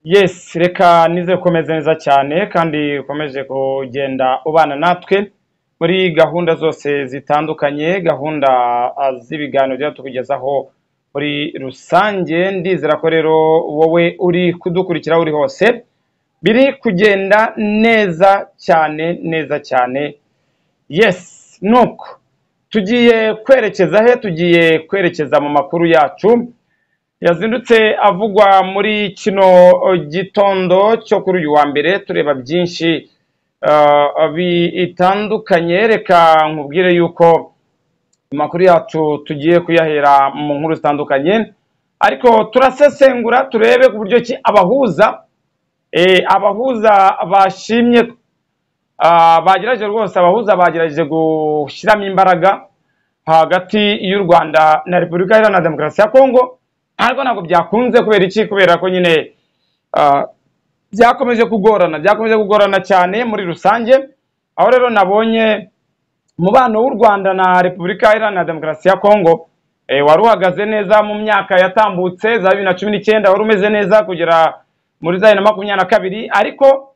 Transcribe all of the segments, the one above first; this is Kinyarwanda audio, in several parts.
Yes, reka nize komeza neza cyane kandi ukomeje kugenda ubana natwe muri gahunda zose zitandukanye, gahunda z'ibiganiro byo tukugezaho muri rusange. Ndizera ko rero wowe uri kudukurikira uri hose biri kugenda neza cyane. Yes, nuko tugiye kwerekeza he? Tugiye kwerekeza mu makuru yacu yazindutse avugwa muri kino gitondo cyo kuri uyu wa mbere. Tureba byinshi bitandukanye. Reka nkubwire yuko amakuru yacu tugiye kuyahera mu nkuru zitandukanye, ariko turasesengura turebe ku buryo ki abahuza bashimye, bagerageje rwose, abahuza bagerageje gushyiramo imbaraga hagati y'u Rwanda na Repubulika Iharanira Demokarasi ya Kongo. Ariko ntabwo byakunze. Kubera iki? Kubera ko nyine byakomeje kugorana cyane muri rusange. Aho rero nabonye umubano w'u Rwanda na Repubulika Iharanira Demokarasi ya Kongo wari uhagaze neza mu myaka yatambutse za 2019, wari umeze neza kugera muri za 2022, ariko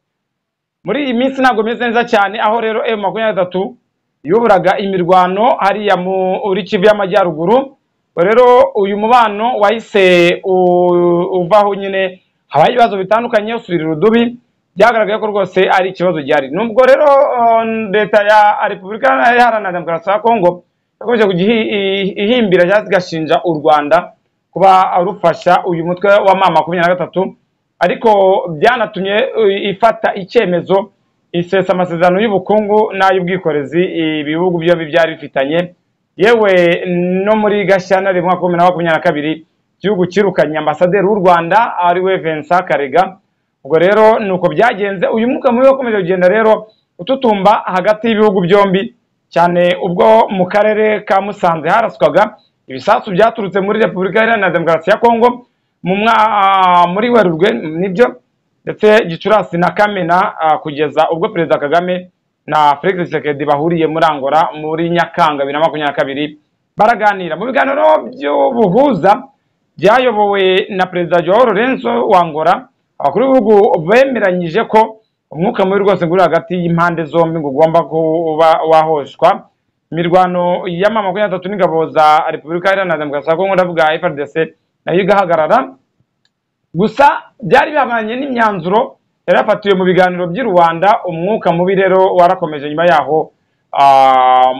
muri iyi minsi ntabwo umeze neza cyane. Aho rero M23 yuburaga imirwano hariya muri Kivu y'Amajyaruguru. Rero uyu mubano wahise uvaho, nyine habaye ibibazo bitandukanye, usubira urudubi. Byagaragaye ko rwose ari ikibazo gihari. Nubwo rero leta ya Repubulika Iharanira Demokarasi ya Kongo yakomeje kugihimbira cyangwa igashinja u Rwanda kuba rufasha uyu mutwe wa M23, ariko byanatumye ifata icyemezo isesa amasezerano y'ubukungu n'ay'ubwikorezi ibihugu byombi byari bifitanye. Yewe no muri Gashyantare mwaka 2022 igihugu kirukanye ambasaderi w'u Rwanda ariwe Vincent Karega. Ubwo rero nuko byagenze. Uyu mwuka mubi wakomeje kugenda rero ututumba hagati y'ibihugu byombi, cyane ubwo mu karere ka Musanze haraswaga ibisasu byaturutse muri Repubulika Iharanira Demokarasi ya Kongo muri Werurwe nibyo, ndetse Gicurasi na Kamena, kugeza ubwo Perezida Kagame na Felix Tshisekedi bahuriye muri Angola muri Nyakanga 2022 baraganira. Mu biganiro by'ubuhuza byayobowe na Perezida Joao Lorenzo wa Angola, abakuru b'ibihugu bemeranyije ko umwuka mubi rwose nguri hagati y'impande zombi ngo ugomba kuba wahoshwa. Imirwano ya M23 n'ingabo za Repubulika Iharanira Demokarasi ya Kongo, ndavuga FARDC, nayo igahagarara. Gusa byari bihabanye n'imyanzuro yarafatiwe mu biganiro by'i Rwanda. Umwuka mubi rero warakomeje nyuma yaho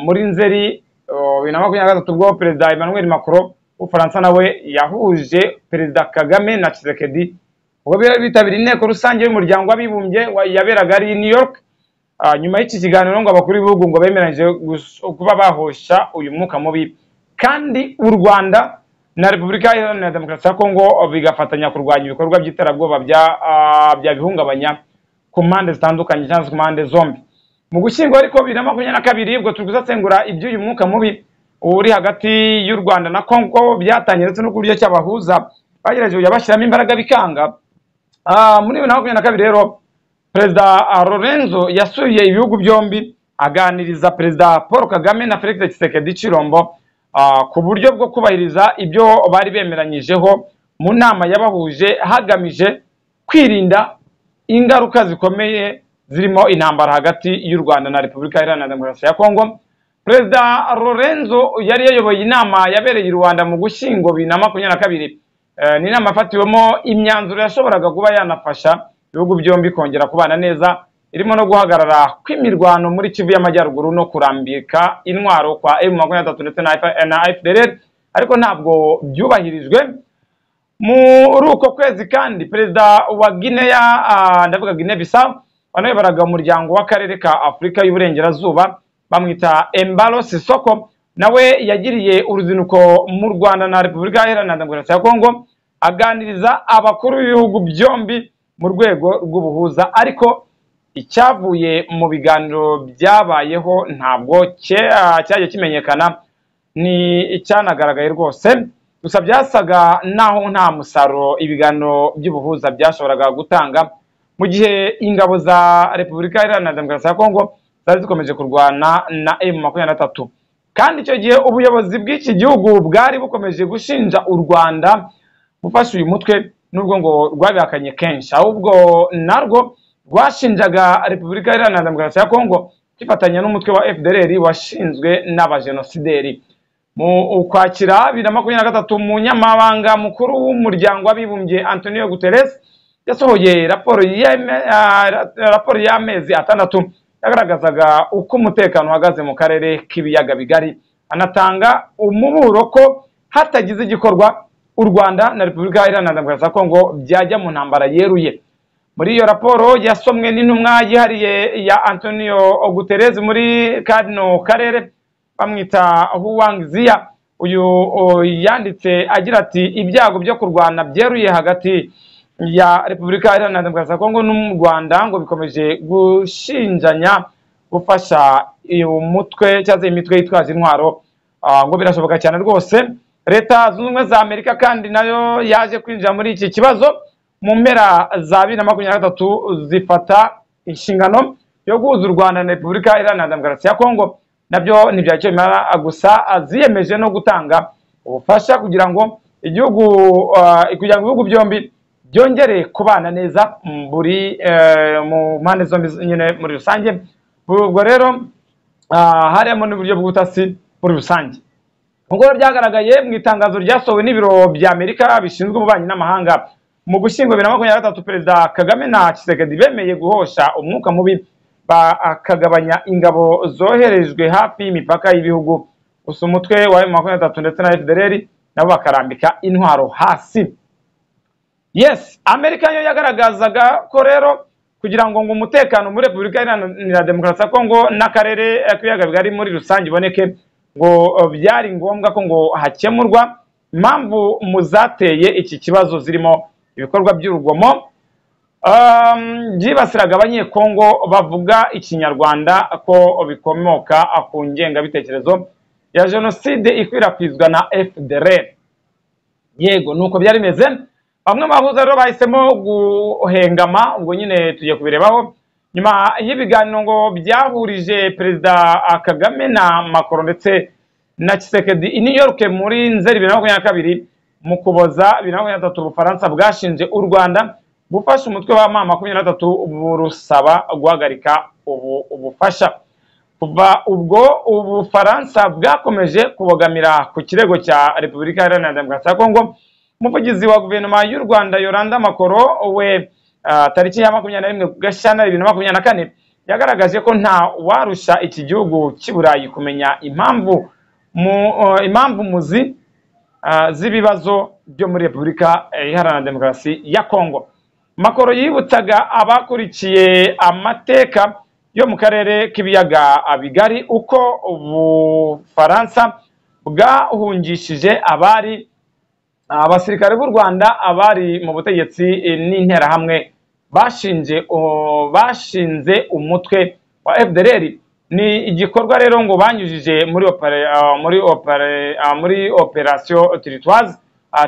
muri Nzeri 2023 ubwo Perezida Emmanuel Macron w'Ufaransa nawe yahuje Perezida Kagame na Tshisekedi, ubwo bitabira inteko rusange y'umuryango w'abibumbye yaberaga ari New York. Nyuma y'iki kiganiro ngo abakuru b'ibihugu ngo bemeranyije kuba bahosha uyu mwuka mubi, kandi u Rwanda na Repubulika Iharanira Demokarasi ya Kongo bigafatanya kurwanya ibikorwa by'iterabwoba byabihungabanya ku mpande zitandukanye cyangwa ku mpande zombi. Mu Gushyingo ariko 2022 ubwo turi gusesengura iby'uyu mwuka mubi uri hagati y'u Rwanda na Kongo byatangiye, ndetse no kuryo cy'abahuza bagerageje kujya bashyiramo imbaraga bikanga. Muri 2022 rero Perezida Lorenzo yasuye ibihugu byombi aganiriza Perezida Paul Kagame na Felix Tshisekedi Chilombo ku buryo bwo kubahiriza ibyo bari bemeranyijeho mu nama yabahuje, hagamije kwirinda ingaruka zikomeye zirimo intambara hagati y'u Rwanda na Repubulika Iharanira Demokarasi ya Kongo. Perezida Lorenzo yari yayoboye inama yabereye i Rwanda mu Gushyingo 2022. Ni inama yafatiwemo imyanzuro yashoboraga kuba yanafasha ibihugu byombi kongera kubana neza, irimo no guhagarara kw'imirwano muri Kivu y'Amajyaruguru no kurambika intwaro kwa M23 ndetse na FDLR, ariko ntabwo byubahirijwe. Muri uko kwezi kandi Perezida wa Guinea, ndavuga Guinea Bissau, wanayobaraga umuryango w'akarere ka Afurika y'Uburengerazuba bamwita Embalo Sisoko, nawe yagiriye uruzinduko mu Rwanda na Repubulika Iharanira Demokarasi ya Kongo aganiriza abakuru b'ibihugu byombi mu rwego rw'ubuhuza. Ariko icyavuye mu biganiro byabayeho ntabwo cyaje kimenyekana, ni icyanagaragaye rwose. Gusa byasaga naho nta musaruro ibiganiro by'ubuhuza byashoboraga gutanga, mu gihe ingabo za Repubulika Iharanira Demokarasi ya Kongo zari zikomeje kurwana na M23. Kandi icyo gihe ubuyobozi bw'iki gihugu bwari bukomeje gushinja u Rwanda gufasha uyu mutwe nubwo ngo rwabihakanye kenshi, ahubwo narwo rwashinjaga Repubulika Iharanira Demokarasi ya Kongo kwifatanya n'umutwe wa FDLR washinzwe n'abajenosideri. Mu Ukwakira 2023 umunyamabanga mukuru w'umuryango w'abibumbye Antonio Guterres yasohoye raporo y'amezi atandatu yagaragazaga uko umutekano uhagaze mu karere k'ibiyaga bigari, anatanga umuburo ko hatagize igikorwa u Rwanda na Repubulika Iharanira Demokarasi ya Kongo byajya mu ntambara yeruye. Muri iyo raporo yasomwe n'intumwa yihariye ya Antonio Guterres muri kano karere bamwita Huang Zia, uyu yanditse agira ati ibyago byo kurwana byeruye hagati ya Repubulika Iharanira Demokarasi ya Kongo n'u Rwanda ngo bikomeje gushinjanya gufasha umutwe cyangwa imitwe yitwaje intwaro, ngo birashoboka cyane rwose. Leta Zunze Ubumwe za Amerika kandi nayo yaje kwinjira muri iki kibazo mu mpera za 2023 zifata inshingano yo guhuza u Rwanda na Repubulika Iharanira Demokarasi ya Kongo. Nabyo ntibyacyo bimara gusa ziyemeje no gutanga ubufasha kugira ngo ibihugu byombi byongere kubana neza mu mpande zombi nyine muri rusange. Ubwo rero harimo n'uburyo bw'ubutasi muri rusange. Ubwo byagaragaye mu itangazo ryasohowe n'ibiro bya Amerika bishinzwe ububanyi n'amahanga mu Gushyingo 2023, Perezida Kagame na Tshisekedi bemeye guhosha umwuka mubi bakagabanya ingabo zoherejwe hafi y'imipaka y'ibihugu, gusa umutwe wa M23 ndetse na FDLR nabo bakarambika intwaro hasi. Yes, Amerika yo yagaragazaga ko rero kugira ngo umutekano muri Repubulika Iharanira Demokarasi ya Kongo n'akarere k'ibiyaga bigari muri rusange iboneke, ngo byari ngombwa ko ngo hakemurwa impamvu muzateye iki kibazo zirimo ibikorwa by'urugomo byibasiraga abanyekongo bavuga ikinyarwanda ko bikomoka ku ngengabitekerezo ya jenoside ikwirakwizwa na FDLR. Yego nuko byari bimeze. Bamwe bahuza rero bahisemo guhengama, ubwo nyine tugiye kubirebaho nyuma y'ibiganiro ngo byahurije Perezida Kagame na Macron ndetse na Tshisekedi i New York muri Nzeri 2022. Mu Kuboza 2023 Ubufaransa bwashinje u Rwanda gufasha umutwe wa M23 burusaba guhagarika ubufasha. Kuva ubwo Ubufaransa bwakomeje kubogamira ku kirego cya Repubulika Iharanira Demokarasi ya Kongo. Umuvugizi wa guverinoma y'u Rwanda Yolanda Makoro we tariki ya 21 Gashyantare 2024 yagaragaje ko nta warusha iki gihugu cy'Iburayi kumenya impamvu muzi z'ibibazo byo muri Repubulika Iharanira Demokarasi ya Kongo. Makoro yibutsaga abakurikiye amateka yo mu karere k'ibiyaga bigari uko Ubufaransa bwahungishije abasirikare b'u Rwanda abari mu butegetsi n'interahamwe bashinze umutwe wa FDLR. Ni igikorwa rero ngo banyujije muri operation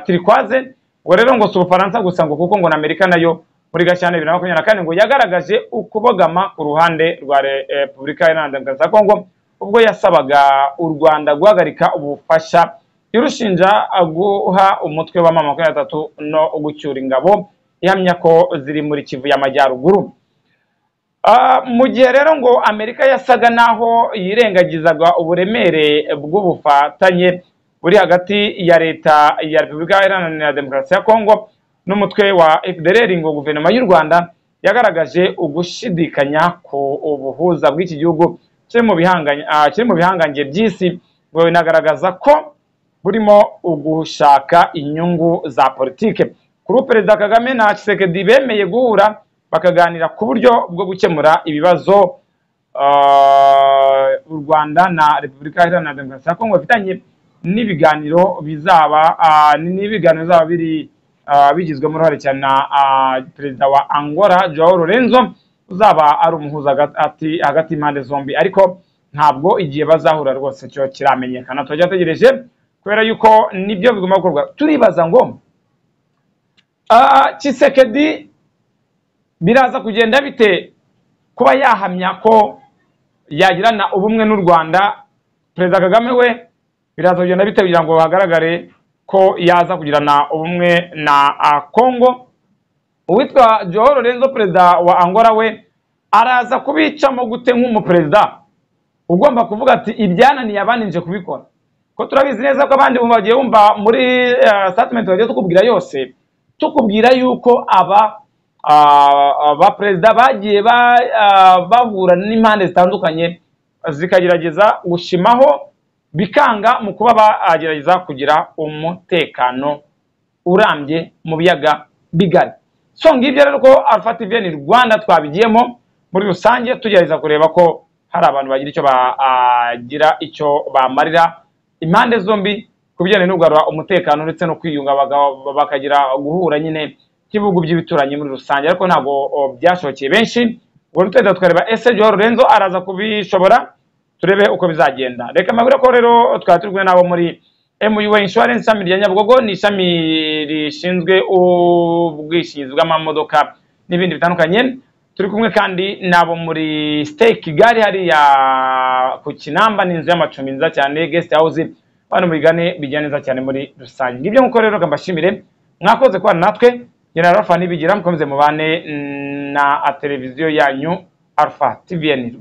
Turquoise. Ngo rero ngo Ubufaransa gusa ngo kuko ngo na Amerika nayo muri Gashyantare 2024 ngo yagaragaje ukubogama ku ruhande rwa Repubulika Iharanira Demokarasi ya Kongo ubwo yasabaga u Rwanda guhagarika ubufasha irushinja guha umutwe wa M23 no gucyura ingabo ihamya ko ziri muri Kivu y'Amajyaruguru. Mu gihe rero ngo Amerika yasaga naho yirengagizaga uburemere bw'ubufatanye buri hagati ya leta ya Repubulika Iharanira Demokarasi ya Kongo n'umutwe wa FDLR, ngo guverinoma y'u Rwanda yagaragaje ugushidikanya ku ubuhuza bw'iki gihugu kiri mu bihangange by'isi, ngo binagaragaza ko burimo ugushaka inyungu za politike. Kuri Perezida Kagame na Tshisekedi bemeye guhura bakaganira ku buryo bwo gukemura ibibazo u Rwanda na Repubulika Iharanira Demokarasi ya Kongo bafitanye, n'ibiganiro bizaba biri bigizwemo uruhare cyane na Perezida wa Angola Joao Lorenzo uzaba ari umuhuza hagati y'impande zombi, ariko ntabwo igihe bazahura rwose cyo kiramenyekana. Tujya tegereje kubera yuko nibyo bigomba gukorwa. Turibaza ngo Tshisekedi biraza kugenda bite kuba yahamya ko yagirana ubumwe n'u Rwanda. Perezida Kagame we biraza kugenda bite kugira ngo hagaragare ko yaza kugirana ubumwe na Congo. Uwitwa Joao Lorenzo perezida wa Angola we araza kubicamo gute nk'umuperezida ugomba kuvuga ati ibyananiye abandi nje kubikora, ko turabizi neza ko abandi bagiye bumva muri statement bagiye tukubwira yose, tukubwira yuko aba perezida bagiye bahura n'impande zitandukanye zikagerageza gushimaho bikanga mu kuba bagerageza kugira umutekano urambye mu biyaga bigari. So ngibyo rero ko Alpha TV ni Rwanda twabigiyemo muri rusange tugerageza kureba ko hari abantu bagira icyo bamarira impande zombi kubijyanye no kugarura umutekano ndetse no kwiyunga bakagira guhura nyine kibugu by'ibituranyi muri rusange, ariko ntabwo byashokeye benshi. Ubwo tutenda twareba ese Joao Lorenzo araza kubishobora, turebe uko bizagenda. Reka mabwira ko rero twaturwe nabo muri MUA Insurance ishami rya Nyabugogo, ni ishami rishinzwe ubwishingizi bw'amamodoka n'ibindi bitandukanye. Turi kumwe kandi nabo muri Stay Kigali hariya ku Kinamba, n'inzu y'amacumbi nziza cyane guest house, bano mubigane bijyana neza cyane muri rusange. Ngibyo nkuko rero kambashimire mwakoze kwa natwe. General Alpha nibigira mukomeze mubane na televiziyo yanyu Alpha TVN.